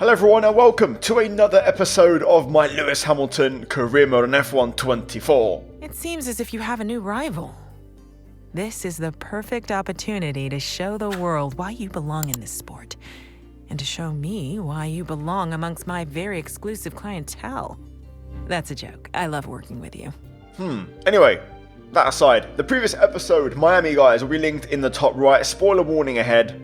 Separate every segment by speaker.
Speaker 1: Hello everyone and welcome to another episode of my Lewis Hamilton career mode on F1 24.
Speaker 2: It seems as if you have a new rival. This is the perfect opportunity to show the world why you belong in this sport, and to show me why you belong amongst my very exclusive clientele. That's a joke. I love working with you.
Speaker 1: Anyway, that aside, the previous episode, Miami guys, will be linked in the top right. Spoiler warning ahead.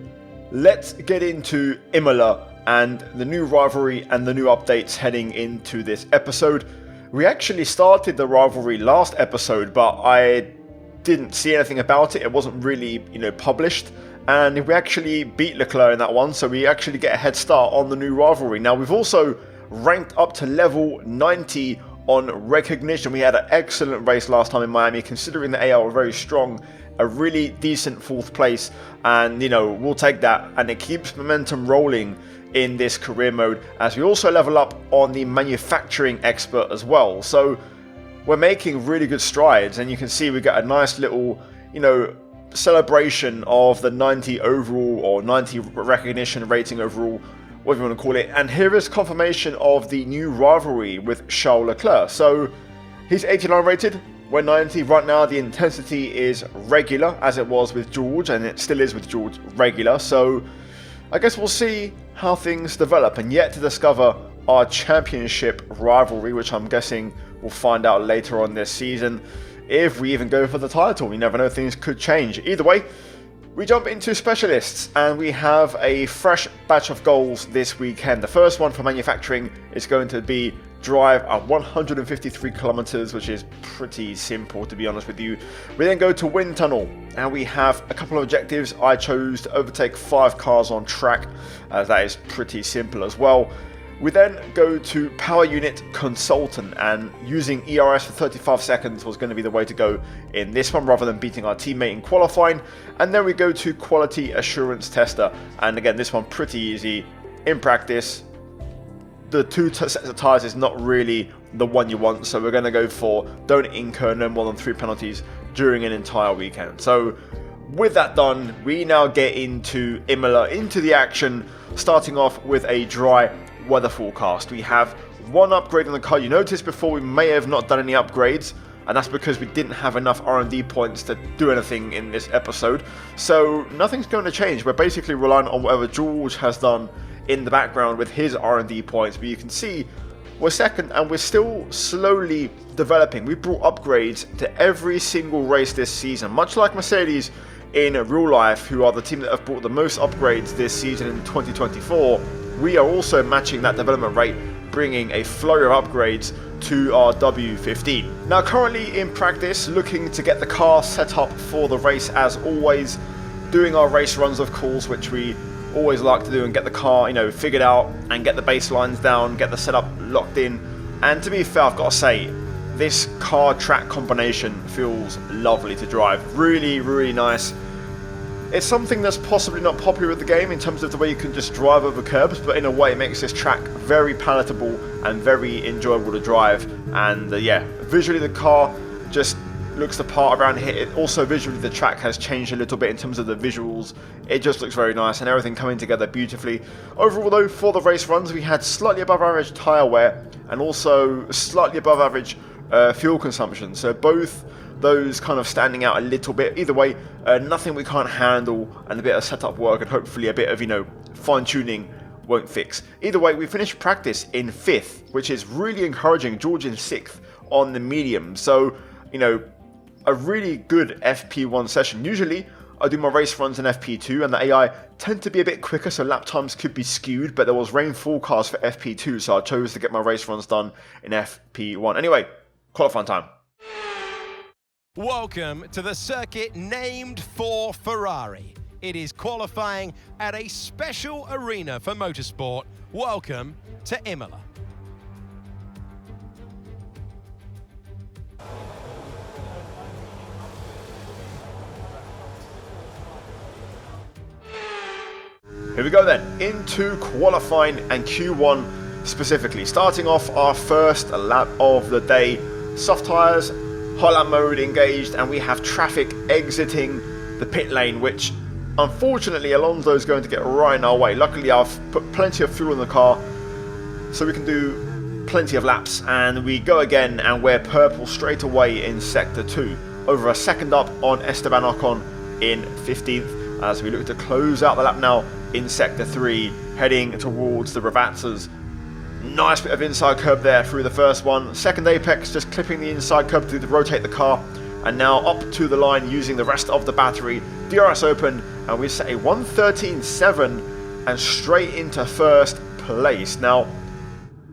Speaker 1: Let's get into Imola and the new rivalry and the new updates heading into this episode. We actually started the rivalry last episode, but I didn't see anything about it. It wasn't really, published. And we actually beat Leclerc in that one, so we actually get a head start on the new rivalry. Now, we've also ranked up to level 90 on recognition. We had an excellent race last time in Miami, considering the AR were very strong. A really decent 4th place, and we'll take that, and it keeps momentum rolling in this career mode as we also level up on the manufacturing expert as well. So we're making really good strides, and you can see we got a nice little celebration of the 90 overall, or 90 recognition rating overall, whatever you want to call it. And here is confirmation of the new rivalry with Charles Leclerc. So he's 89 rated, we're 90 right now. The intensity is regular, as it was with George, and it still is with George, regular. So I guess we'll see how things develop, and yet to discover our championship rivalry, which I'm guessing we'll find out later on this season, if we even go for the title. You never know, things could change. Either way, we jump into specialists, and we have a fresh batch of goals this weekend. The first one for manufacturing is going to be drive at 153 kilometers, which is pretty simple, to be honest with you. We then go to wind tunnel, and we have a couple of objectives. I chose to overtake 5 cars on track, as that is pretty simple as well. We then go to power unit consultant, and using ERS for 35 seconds was going to be the way to go in this one, rather than beating our teammate in qualifying. And then we go to quality assurance tester, and again, this one pretty easy in practice. The 2 sets of tyres is not really the one you want, so we're going to go for don't incur no more than 3 penalties during an entire weekend. So with that done, we now get into Imola, into the action, starting off with a dry weather forecast. We have 1 upgrade on the car. You noticed before we may have not done any upgrades, and that's because we didn't have enough R&D points to do anything in this episode. So nothing's going to change. We're basically relying on whatever George has done in the background with his R&D points, but you can see we're second, and we're still slowly developing. We brought upgrades to every single race this season, much like Mercedes in real life, who are the team that have brought the most upgrades this season in 2024. We are also matching that development rate, bringing a flurry of upgrades to our W15. Now, currently in practice, looking to get the car set up for the race as always, doing our race runs of course, which we always like to do, and get the car figured out and get the baselines down, get the setup locked in. And to be fair, I've got to say, this car track combination feels lovely to drive. Really, really nice. It's something that's possibly not popular with the game in terms of the way you can just drive over curbs, but in a way it makes this track very palatable and very enjoyable to drive. And visually the car just looks the part around here. Also visually the track has changed a little bit in terms of the visuals. It just looks very nice, and everything coming together beautifully. Overall though, for the race runs, we had slightly above average tyre wear and also slightly above average fuel consumption. So both those kind of standing out a little bit. Either way, nothing we can't handle, and a bit of setup work and hopefully a bit of fine tuning won't fix. Either way, we finished practice in 5th, which is really encouraging. George in 6th on the medium. So a really good FP1 session. Usually I do my race runs in FP2, and the AI tend to be a bit quicker, so lap times could be skewed, but there was rain forecast for FP2, so I chose to get my race runs done in FP1. Anyway, qualifying time.
Speaker 3: Welcome to the circuit named for Ferrari. It is qualifying at a special arena for motorsport. Welcome to Imola.
Speaker 1: Here we go then, into qualifying and Q1 specifically. Starting off our first lap of the day, soft tyres, hot lap mode engaged, and we have traffic exiting the pit lane, which Unfortunately, Alonso's going to get right in our way. Luckily, I've put plenty of fuel in the car, so we can do plenty of laps, and we go again, and we're purple straight away in Sector 2. Over a second up on Esteban Ocon in 15th, as we look to close out the lap now in Sector 3, heading towards the Ravazzas. Nice bit of inside curb there through the first one. Second apex, just clipping the inside curb to rotate the car. And now up to the line using the rest of the battery. DRS open, and we set a 1:13.7 and straight into first place. Now,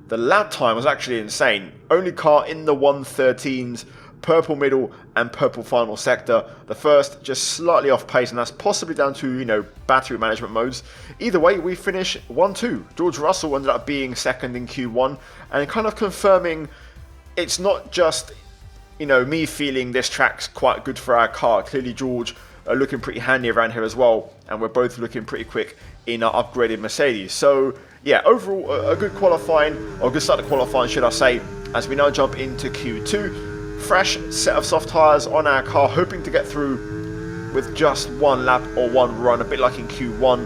Speaker 1: the lap time was actually insane. Only car in the 1:13s, purple middle and purple final sector. The first just slightly off pace, and that's possibly down to, battery management modes. Either way, we finish 1-2. George Russell ended up being second in Q1, and kind of confirming it's not just me feeling this track's quite good for our car. Clearly George looking pretty handy around here as well, and we're both looking pretty quick in our upgraded Mercedes. So yeah, overall a good qualifying, or a good start to qualifying should I say, as we now jump into Q2. Fresh set of soft tyres on our car, hoping to get through with just one lap or one run, a bit like in Q1.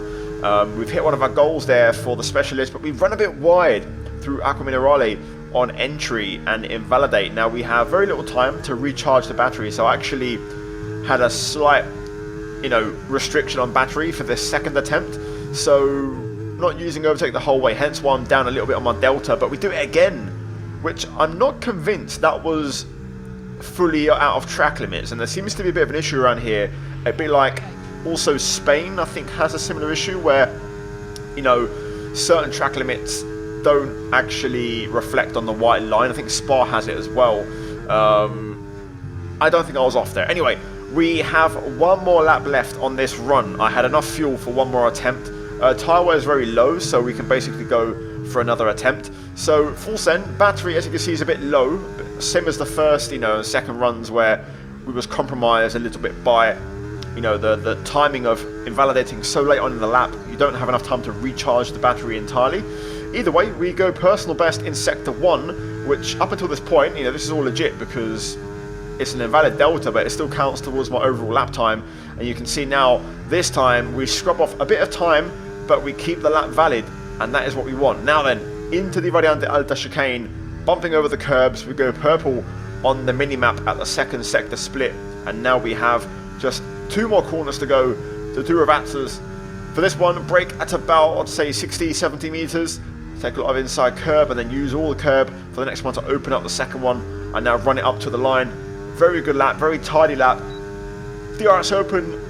Speaker 1: We've hit one of our goals there for the specialist, but we've run a bit wide through Acqua Minerale on entry and invalidate. Now we have very little time to recharge the battery, so I actually had a slight restriction on battery for this second attempt, so not using overtake the whole way, hence why I'm down a little bit on my delta. But we do it again, which I'm not convinced that was fully out of track limits, and there seems to be a bit of an issue around here, a bit like also Spain I think has a similar issue where certain track limits don't actually reflect on the white line. I think Spa has it as well. I don't think I was off there. Anyway, we have one more lap left on this run. I had enough fuel for one more attempt. Tyre wear is very low, so we can basically go for another attempt. So full send. Battery, as you can see, is a bit low, same as the first, second runs where we was compromised a little bit by, the timing of invalidating so late on in the lap. You don't have enough time to recharge the battery entirely. Either way, we go personal best in Sector 1, which up until this point, this is all legit because it's an invalid delta, but it still counts towards my overall lap time. And you can see now, this time, we scrub off a bit of time, but we keep the lap valid, and that is what we want. Now then, into the Variante Alta chicane, bumping over the curbs, we go purple on the mini-map at the second sector split, and now we have just 2 more corners to go to 2 Ravazzas. For this one, brake at about, I'd say 60-70 meters. Take a lot of inside curb and then use all the curb for the next one to open up the second one, and now run it up to the line. Very good lap, very tidy lap. DRS open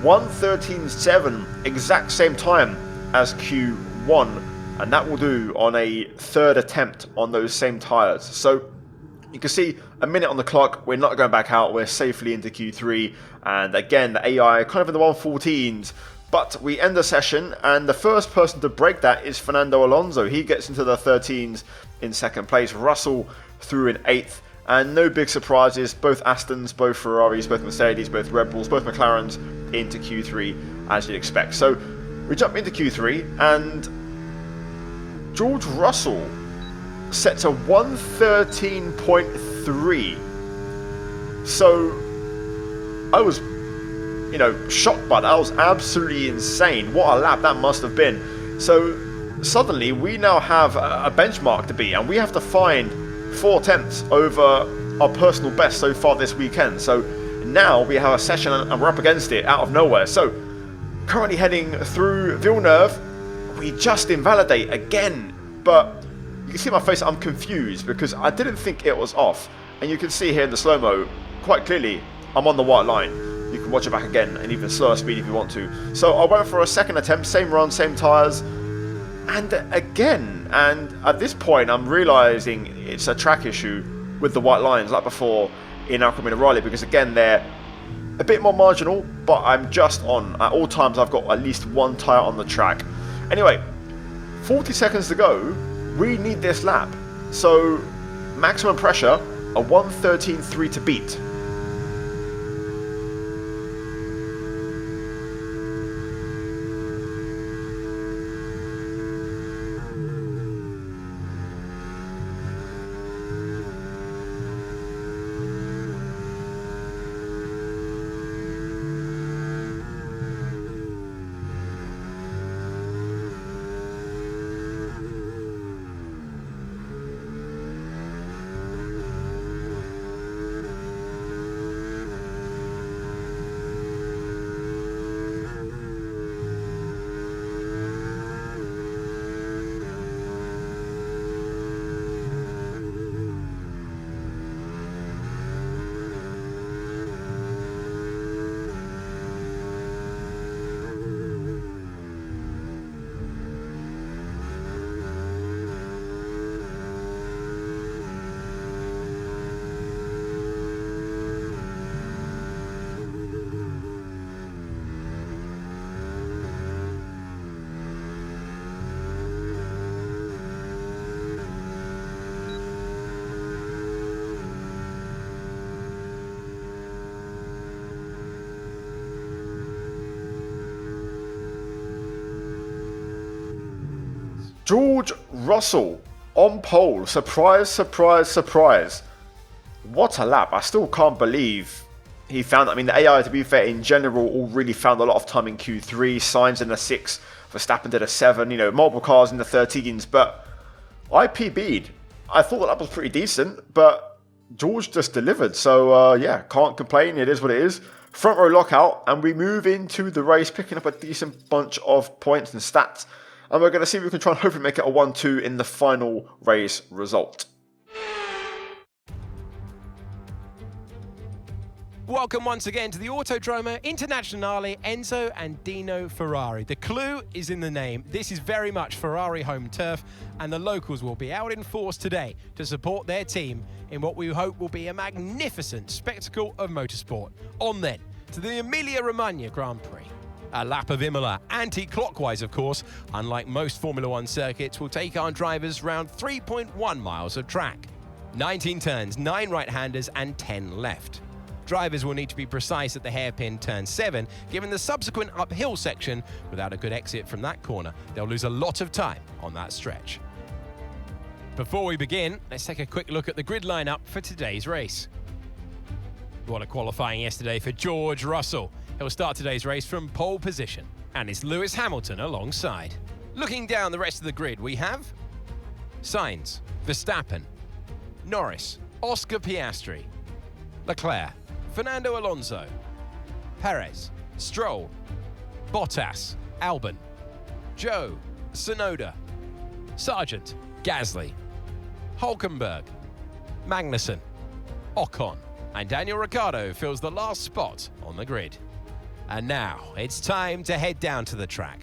Speaker 1: 1:13.7, exact same time as Q1, and that will do on a third attempt on those same tyres. So you can see a minute on the clock, we're not going back out, we're safely into Q3, and again the AI kind of in the 1:14s. But we end the session, and the first person to break that is Fernando Alonso. He gets into the 13s in second place. Russell through in 8th, and no big surprises. Both Astons, both Ferraris, both Mercedes, both Red Bulls, both McLarens into Q3 as you'd expect. So we jump into Q3, and George Russell sets a 1:13.3. So I was shocked by that. That was absolutely insane. What a lap that must have been. So suddenly we now have a benchmark to beat, and we have to find 4 tenths over our personal best so far this weekend. So now we have a session and we're up against it out of nowhere. So currently heading through Villeneuve, we just invalidate again, but you can see my face, I'm confused because I didn't think it was off, and you can see here in the slow-mo quite clearly I'm on the white line. You can watch it back again and even slower speed if you want to. So I went for a second attempt, same run, same tyres, and again, and at this point I'm realising it's a track issue with the white lines like before in Acqua Minerale, because again they're a bit more marginal, but I'm just on. At all times I've got at least one tyre on the track. Anyway, 40 seconds to go, we need this lap. So maximum pressure, a 1:13.3 to beat. George Russell on pole. Surprise, surprise, surprise. What a lap. I still can't believe he found... I mean, the AI, to be fair, in general, all really found a lot of time in Q3. Sainz in the 6, Verstappen did a 7, multiple cars in the 13s. But I PB'd. I thought that was pretty decent, but George just delivered. So, yeah, can't complain. It is what it is. Front row lockout, and we move into the race, picking up a decent bunch of points and stats. And we're going to see if we can try and hopefully make it a 1-2 in the final race result.
Speaker 3: Welcome once again to the Autodromo Internazionale Enzo and Dino Ferrari. The clue is in the name. This is very much Ferrari home turf, and the locals will be out in force today to support their team in what we hope will be a magnificent spectacle of motorsport. On then to the Emilia-Romagna Grand Prix. A lap of Imola, anti-clockwise of course, unlike most Formula One circuits, will take our drivers round 3.1 miles of track. 19 turns, 9 right-handers and 10 left. Drivers will need to be precise at the hairpin turn 7, given the subsequent uphill section. Without a good exit from that corner, they'll lose a lot of time on that stretch. Before we begin, let's take a quick look at the grid lineup for today's race. What a qualifying yesterday for George Russell. He'll start today's race from pole position, and it's Lewis Hamilton alongside. Looking down the rest of the grid, we have Sainz, Verstappen, Norris, Oscar Piastri, Leclerc, Fernando Alonso, Perez, Stroll, Bottas, Albon, Zhou, Tsunoda, Sargent, Gasly, Hülkenberg, Magnussen, Ocon, and Daniel Ricciardo fills the last spot on the grid. And now it's time to head down to the track.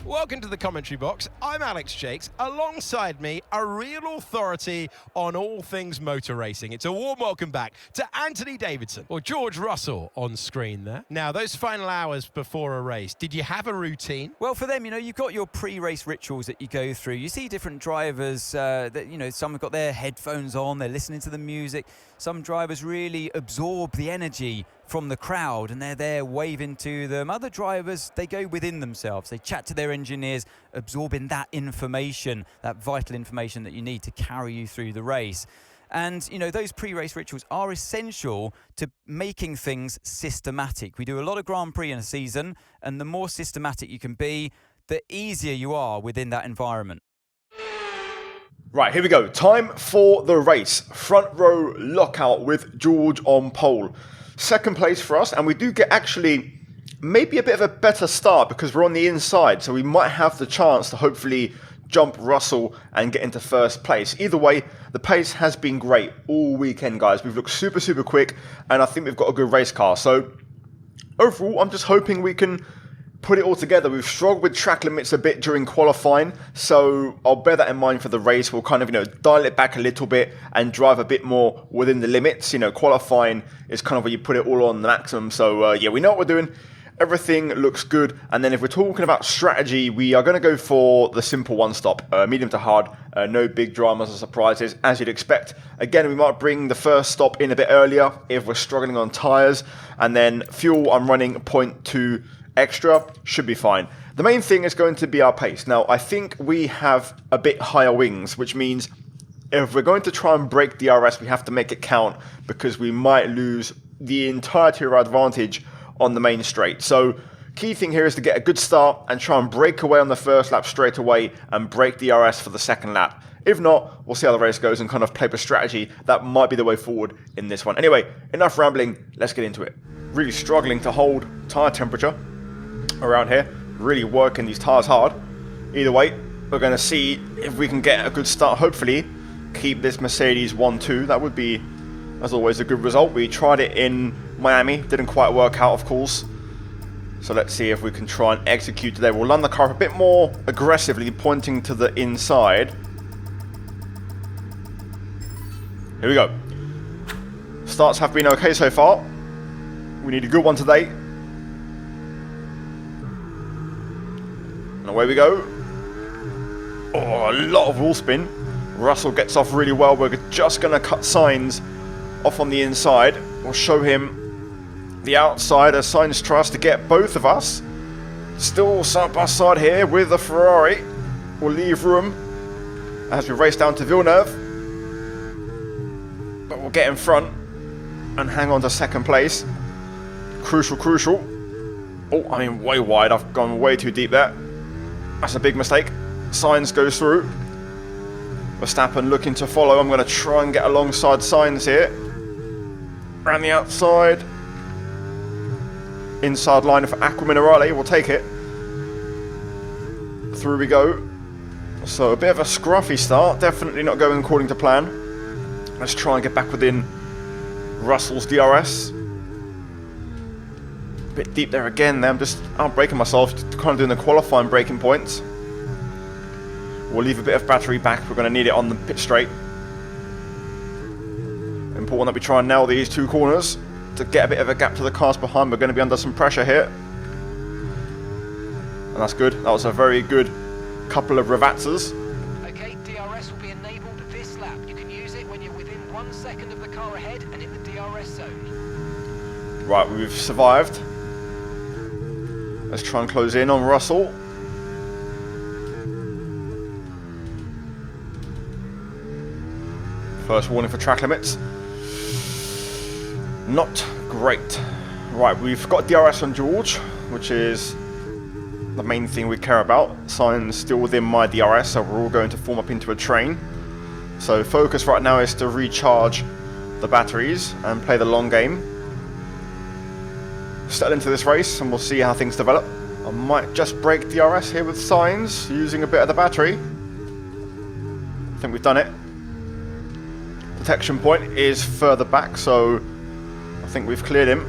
Speaker 3: Welcome to the commentary box. I'm Alex Jakes. Alongside me, a real authority on all things motor racing. It's a warm welcome back to Anthony Davidson, or George Russell on screen there. Now, those final hours before a race, did you have a routine?
Speaker 4: Well, for them, you've got your pre-race rituals that you go through. You see different drivers that, some have got their headphones on, they're listening to the music. Some drivers really absorb the energy from the crowd and they're there waving to them. Other drivers, they go within themselves. They chat to their engineers, absorbing that information, that vital information that you need to carry you through the race. And, those pre-race rituals are essential to making things systematic. We do a lot of Grand Prix in a season, and the more systematic you can be, the easier you are within that environment.
Speaker 1: Right, here we go. Time for the race. Front row lockout with George on pole. Second place for us, and we do get actually maybe a bit of a better start because we're on the inside, so we might have the chance to hopefully jump Russell and get into first place. Either way, the pace has been great all weekend, guys. We've looked super, super quick, and I think we've got a good race car. So overall, I'm just hoping we can put it all together. We've struggled with track limits a bit during qualifying, so I'll bear that in mind for the race. We'll kind of, dial it back a little bit and drive a bit more within the limits. Qualifying is kind of where you put it all on the maximum. So, yeah, we know what we're doing. Everything looks good. And then if we're talking about strategy, we are going to go for the simple one-stop, medium to hard. No big dramas or surprises, as you'd expect. Again, we might bring the first stop in a bit earlier if we're struggling on tyres. And then fuel, I'm running 0.2 extra, should be fine. The main thing is going to be our pace. Now, I think we have a bit higher wings, which means if we're going to try and break DRS, we have to make it count because we might lose the entirety of our advantage on the main straight. So, key thing here is to get a good start and try and break away on the first lap straight away and break DRS for the second lap. If not, we'll see how the race goes and kind of play a strategy. That might be the way forward in this one. Anyway, enough rambling. Let's get into it. Really struggling to hold tyre temperature around here, really working these tyres hard. Either way, we're going to see if we can get a good start. Hopefully keep this Mercedes 1-2. That would be, as always, a good result. We tried it in Miami, didn't quite work out, of course. So let's see if we can try and execute today. We'll land the car a bit more aggressively, pointing to the inside. Here we go. Starts have been okay so far. We need a good one today. And away we go. Oh, a lot of wall spin. Russell gets off really well. We're just going to cut Sainz off on the inside. We'll show him the outside as Sainz tries to get both of us. Still side by side here with the Ferrari. will leave room as we race down to Villeneuve. But we'll get in front and hang on to second place. Crucial, crucial. Oh, I mean, way wide. I've gone way too deep there. That's a big mistake. Sainz goes through. Verstappen looking to follow. I'm going to try and get alongside Sainz here. Around the outside. Inside line for Aqua Minerale. We'll take it. Through we go. So a bit of a scruffy start. Definitely not going according to plan. Let's try and get back within Russell's DRS. A bit deep there again. I'm just outbraking myself. Just kind of doing the qualifying braking points. We'll leave a bit of battery back. We're going to need it on the pit straight. Important that we try and nail these two corners to get a bit of a gap to the cars behind. We're going to be under some pressure here. And that's good. That was a very good couple of revatsas.
Speaker 5: Okay, DRS will be enabled this lap. You can use it when you're within 1 second of the car ahead and in the DRS zone.
Speaker 1: Right, we've survived. Let's try and close in on Russell. First warning for track limits. Not great. Right, we've got DRS on George, which is the main thing we care about. Sainz still within my DRS, so we're all going to form up into a train. So focus right now is to recharge the batteries and play the long game. Settle into this race and we'll see how things develop. I might just break DRS here with Sainz using a bit of the battery. I think we've done it. Detection point is further back, so I think we've cleared him.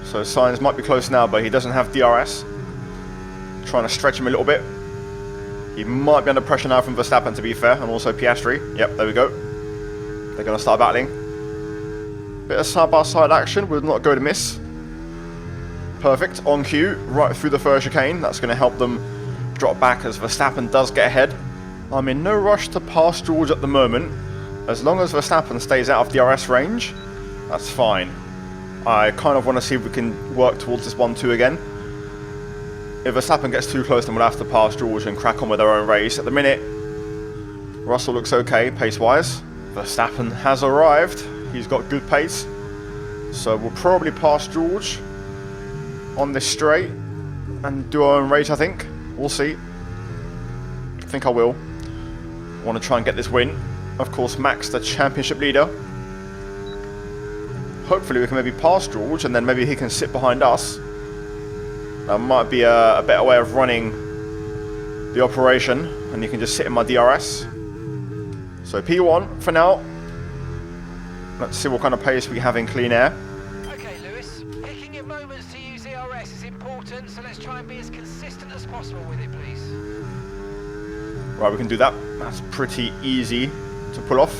Speaker 1: So Sainz might be close now, but he doesn't have DRS. Trying to stretch him a little bit. He might be under pressure now from Verstappen, to be fair, and also Piastri. Yep, there we go. They're going to start battling. Bit of side-by-side action would not go to miss. Perfect, on cue, right through the first chicane. That's going to help them drop back as Verstappen does get ahead. I'm in no rush to pass George at the moment. As long as Verstappen stays out of DRS range, that's fine. I kind of want to see if we can work towards this 1-2 again. If Verstappen gets too close, then we'll have to pass George and crack on with our own race. At the minute, Russell looks okay pace-wise. Verstappen has arrived. He's got good pace. So we'll probably pass George on this straight and do our own race, I think. We'll see. I think I will. I want to try and get this win. Of course, Max, the championship leader. Hopefully we can maybe pass George and then maybe he can sit behind us. That might be a better way of running the operation, and you can just sit in my DRS. So P1 for now. Let's see what kind of pace we have in clean air.
Speaker 5: Okay, Lewis, picking your moments to use DRS is important, so let's try and be as consistent as possible with it, please.
Speaker 1: Right, we can do that. That's pretty easy to pull off.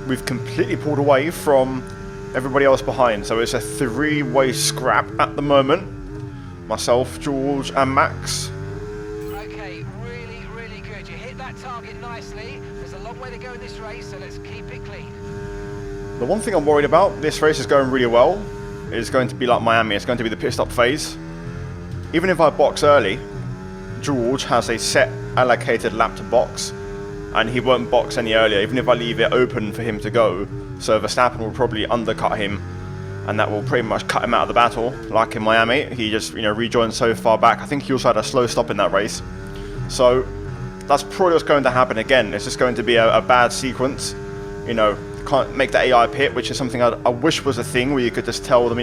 Speaker 1: We've completely pulled away from everybody else behind, so it's a three-way scrap at the moment. Myself, George and Max.
Speaker 5: Okay, really, really good. You hit that target nicely. There's a long way to go in this race, so let's keep it clean.
Speaker 1: The one thing I'm worried about, this race is going really well, is going to be like Miami. It's going to be the pit stop phase. Even if I box early, George has a set allocated lap to box, and he won't box any earlier, even if I leave it open for him to go. So Verstappen will probably undercut him, and that will pretty much cut him out of the battle. Like in Miami, he just rejoined so far back. I think he also had a slow stop in that race. So that's probably what's going to happen again. It's just going to be a bad sequence. Can't make the AI pit, which is something I wish was a thing where you could just tell them,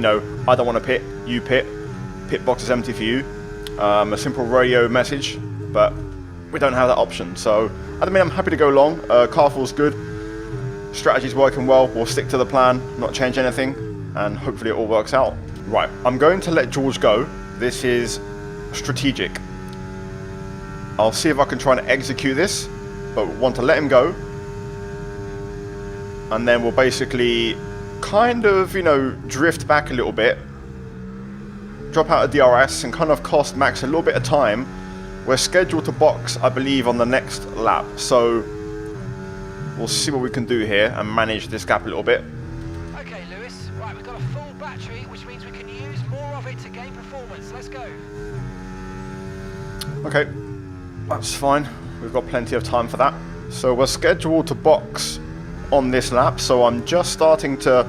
Speaker 1: I don't want to pit, you pit. Pit box is empty for you. A simple radio message, but we don't have that option. So at the minute, I'm happy to go long. Car feels good. Strategy's working well. We'll stick to the plan, not change anything, and hopefully it all works out. Right, I'm going to let George go. This is strategic. I'll see if I can try and execute this, but want to let him go. And then we'll basically kind of, drift back a little bit. Drop out of DRS and kind of cost Max a little bit of time. We're scheduled to box, I believe, on the next lap. So we'll see what we can do here and manage this gap a little bit.
Speaker 5: Okay, Lewis. Right, we've got a full battery, which means we can use more of it to gain performance. Let's go.
Speaker 1: Okay, that's fine. We've got plenty of time for that. So we're scheduled to box on this lap, so I'm just starting to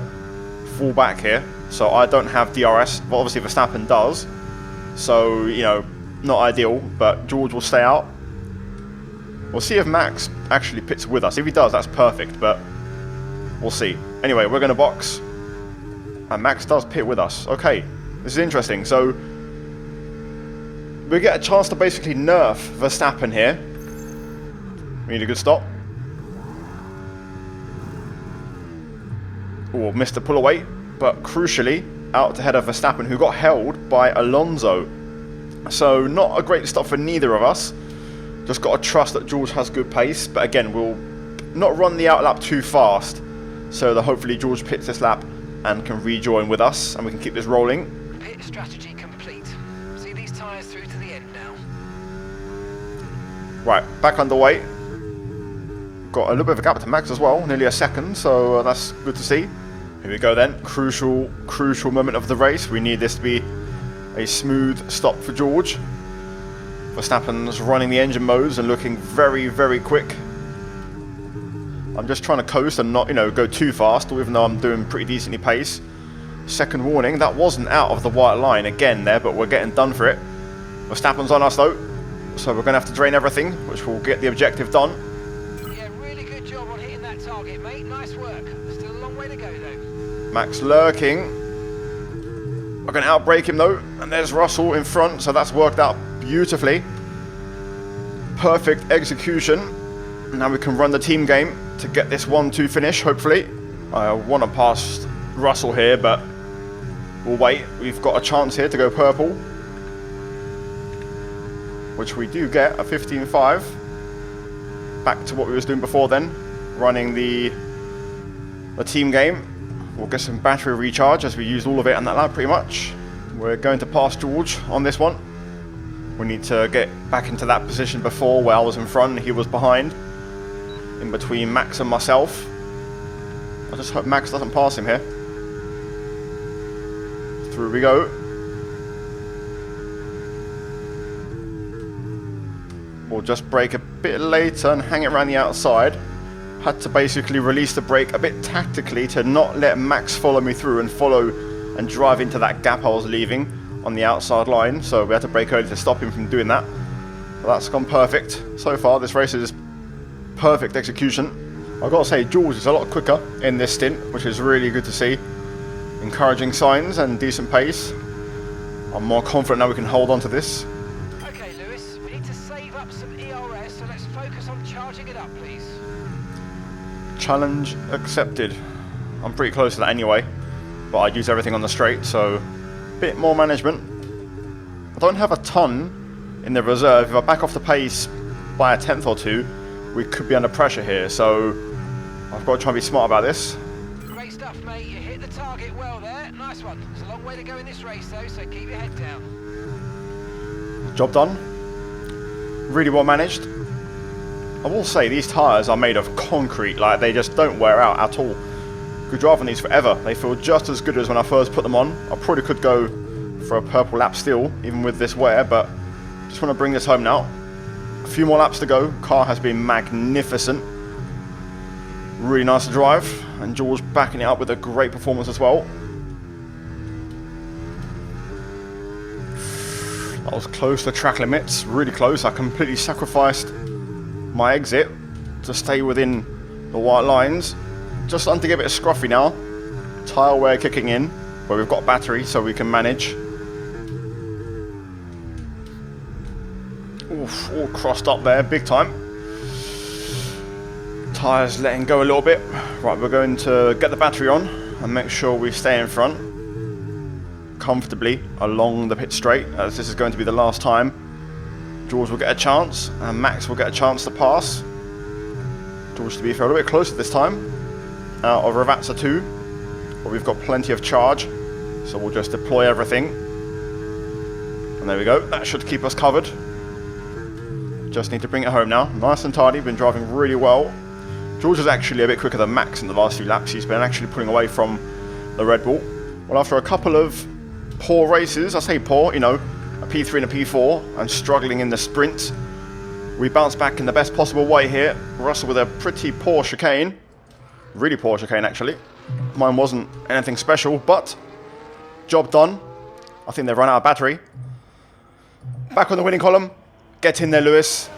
Speaker 1: fall back here. So I don't have DRS, but obviously Verstappen does. So, you know, not ideal, but George will stay out. We'll see if Max actually pits with us. If he does, that's perfect, but we'll see. Anyway, we're going to box. And Max does pit with us. Okay, this is interesting. So we get a chance to basically nerf Verstappen here. We need a good stop. Oh, missed the pull away, but crucially, out to head of Verstappen, who got held by Alonso. So not a great stop for neither of us. Just got to trust that George has good pace, but again, we'll not run the out lap too fast, so that hopefully George pits this lap and can rejoin with us, and we can keep this rolling.
Speaker 5: Pit strategy complete. See these tyres through to the end now.
Speaker 1: Right, back underway. Got a little bit of a gap to Max as well, nearly a second, so that's good to see. Here we go then, crucial moment of the race. We need this to be a smooth stop for George. Verstappen's running the engine modes and looking very, very quick. I'm just trying to coast and not, you know, go too fast, even though I'm doing pretty decently pace. Second warning, that wasn't out of the white line again there, but we're getting done for it. Verstappen's on us though, so we're going to have to drain everything, which will get the objective done.
Speaker 5: Yeah, really good job on hitting that target, mate. Nice work. Still a long way to go though.
Speaker 1: Max lurking. We're going to outbrake him though, and there's Russell in front, so that's worked out beautifully. Perfect execution. Now we can run the team game to get this 1-2 finish, hopefully. I want to pass Russell here, but we'll wait. We've got a chance here to go purple, which we do get, a 15.5. Back to what we was doing before then, running the team game. We'll get some battery recharge as we used all of it on that lap pretty much. We're going to pass George on this one. We need to get back into that position before where I was in front and he was behind. In between Max and myself. I just hope Max doesn't pass him here. Through we go. We'll just brake a bit later and hang it around the outside. Had to basically release the brake a bit tactically to not let Max follow me through and follow and drive into that gap I was leaving on the outside line. So we had to brake early to stop him from doing that. But that's gone perfect. So far this race is perfect execution. I've got to say, George is a lot quicker in this stint, which is really good to see. Encouraging signs and decent pace. I'm more confident now we can hold on to this.
Speaker 5: Okay, Lewis, we need to save up some ERS, so let's focus on charging it up, please.
Speaker 1: Challenge accepted. I'm pretty close to that anyway, but I'd use everything on the straight, so a bit more management. I don't have a ton in the reserve. If I back off the pace by a tenth or two, we could be under pressure here, so I've got to try and be smart about this.
Speaker 5: Great stuff, mate. You hit the target well there. Nice one. There's a long way to go in this race, though, so keep your head down.
Speaker 1: Job done. Really well managed. I will say these tyres are made of concrete, like they just don't wear out at all. Could drive on these forever. They feel just as good as when I first put them on. I probably could go for a purple lap still, even with this wear, but just want to bring this home now. A few more laps to go. Car has been magnificent. Really nice to drive, and George backing it up with a great performance as well. I was close to track limits, really close. I completely sacrificed my exit to stay within the white lines. Just starting to get a bit scruffy now. Tyre wear kicking in, but we've got battery so we can manage. Oof, all crossed up there, big time. Tyres letting go a little bit. Right, we're going to get the battery on and make sure we stay in front comfortably along the pit straight, as this is going to be the last time George will get a chance and Max will get a chance to pass. George, to be fair, a little bit closer this time, out of Ravazza 2, but we've got plenty of charge, so we'll just deploy everything. And there we go, that should keep us covered. Just need to bring it home now. Nice and tidy, been driving really well. George is actually a bit quicker than Max in the last few laps. He's been actually pulling away from the Red Bull. Well, after a couple of poor races, I say poor, you know, a P3 and a P4, and struggling in the sprint, We bounce back in the best possible way here. Russell with a pretty poor chicane. Really poor chicane, actually. Mine wasn't anything special, but job done. I think they've run out of battery. Back on the winning column. Get in there, Lewis.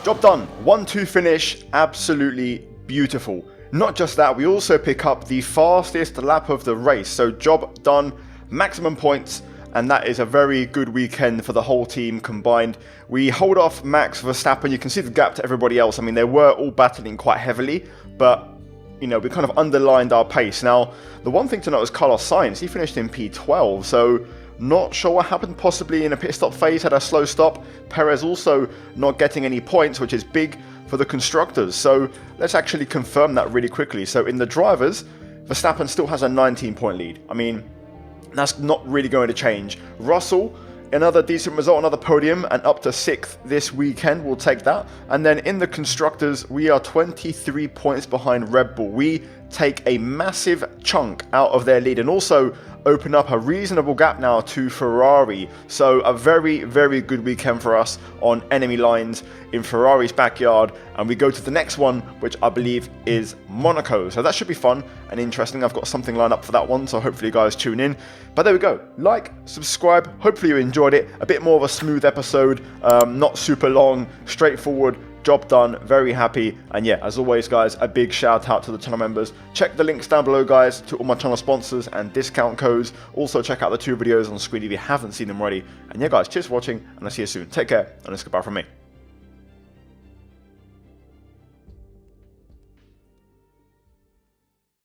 Speaker 1: Job done. 1-2 finish. Absolutely beautiful. Not just that, we also pick up the fastest lap of the race. So job done. Maximum points. And that is a very good weekend for the whole team combined. We hold off Max Verstappen. You can see the gap to everybody else. I mean, they were all battling quite heavily, but you know, we kind of underlined our pace. Now, the one thing to note is Carlos Sainz. He finished in P12, so not sure what happened. Possibly in a pit stop phase, had a slow stop. Perez also not getting any points, which is big for the constructors. So let's actually confirm that really quickly. So in the drivers, Verstappen still has a 19-point lead. I mean, that's not really going to change. Russell, another decent result, another podium, and up to 6th this weekend. We'll take that. And then in the constructors, we are 23 points behind Red Bull. We take a massive chunk out of their lead and also open up a reasonable gap now to Ferrari. So a very, very good weekend for us on enemy lines in Ferrari's backyard. And we go to the next one, which I believe is Monaco. So that should be fun and interesting. I've got something lined up for that one, so hopefully you guys tune in. But there we go. Like, subscribe. Hopefully you enjoyed it. A bit more of a smooth episode, not super long, straightforward. Job done, very happy. And yeah, as always guys, a big shout out to the channel members. Check the links down below guys to all my channel sponsors and discount codes. Also check out the 2 videos on screen if you haven't seen them already. And yeah guys, cheers for watching and I'll see you soon. Take care and it's goodbye from me.